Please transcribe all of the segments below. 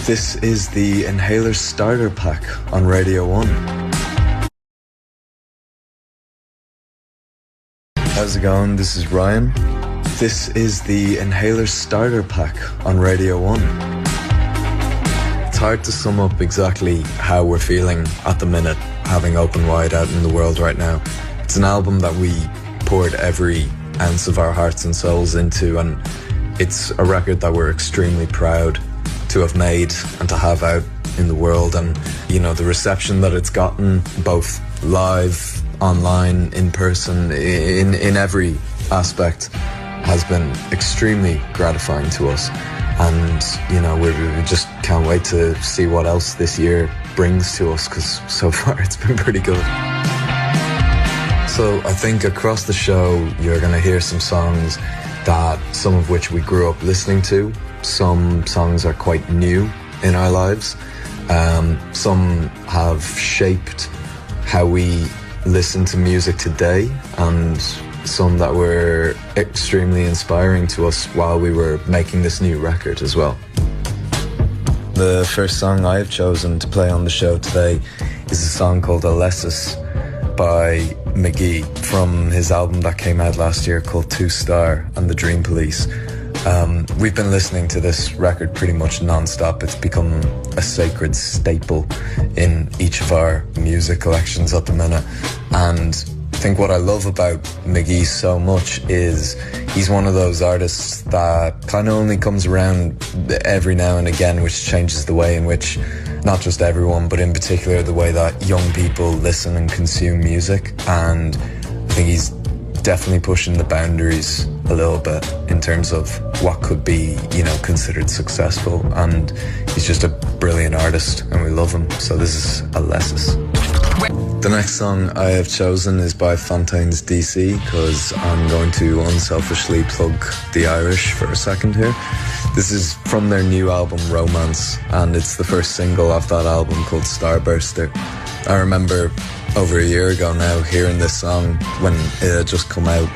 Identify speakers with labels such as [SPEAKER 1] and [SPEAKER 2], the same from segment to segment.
[SPEAKER 1] This is the Inhaler Starter Pack on Radio 1. How's it going? This is Ryan. This is the Inhaler Starter Pack on Radio 1. It's hard to sum up exactly how we're feeling at the minute, having Open Wide out in the world right now. It's an album that we poured every ounce of our hearts and souls into, and it's a record that we're extremely proud to have made and to have out in the world. And you know, the reception that it's gotten, both live, online, in person, in every aspect, has been extremely gratifying to us. And you know, we just can't wait to see what else this year brings to us, because so far it's been pretty good. So I think across the show you're going to hear some songs that, some of which we grew up listening to. Some songs are quite new in our lives. Some have shaped how we listen to music today, and some that were extremely inspiring to us while we were making this new record as well. The first song I have chosen to play on the show today is a song called Alessis by McGee from his album that came out last year called Two Star and the Dream Police. We've been listening to this record pretty much non-stop. It's become a sacred staple in each of our music collections at the minute. And I think what I love about McGee so much is he's one of those artists that kind of only comes around every now and again, which changes the way in which not just everyone, but in particular the way that young people listen and consume music. And I think he's definitely pushing the boundaries a little bit in terms of what could be, you know, considered successful. And he's just a brilliant artist and we love him. So this is Alessis. The next song I have chosen is by Fontaines DC, because I'm going to unselfishly plug the Irish for a second here. This is from their new album Romance, and it's the first single off that album called Starburster. I remember over a year ago now hearing this song when it had just come out,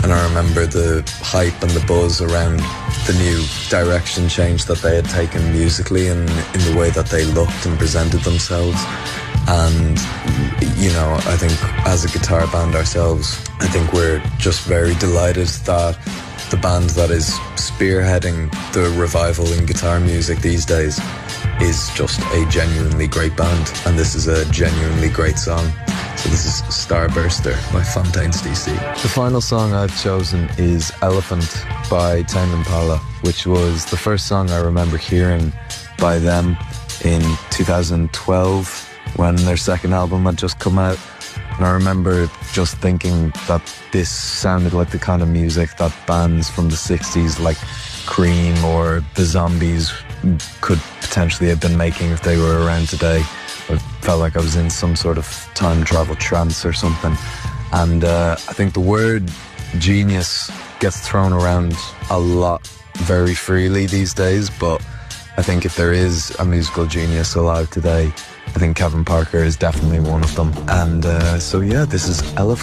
[SPEAKER 1] and I remember the hype and the buzz around the new direction change that they had taken musically and in the way that they looked and presented themselves. And you know, I think as a guitar band ourselves, I think we're just very delighted that the band that is spearheading the revival in guitar music these days is just a genuinely great band, and this is a genuinely great song. So this is Starburster by Fontaines DC. The final song I've chosen is Elephant by Tame Impala, which was the first song I remember hearing by them in 2012 when their second album had just come out. And I remember just thinking that this sounded like the kind of music that bands from the 60s like Cream or The Zombies could potentially have been making if they were around today. I felt like I was in some sort of time travel trance or something. And I think the word genius gets thrown around a lot very freely these days, but I think if there is a musical genius alive today, I think Kevin Parker is definitely one of them. And so yeah, this is Elephant.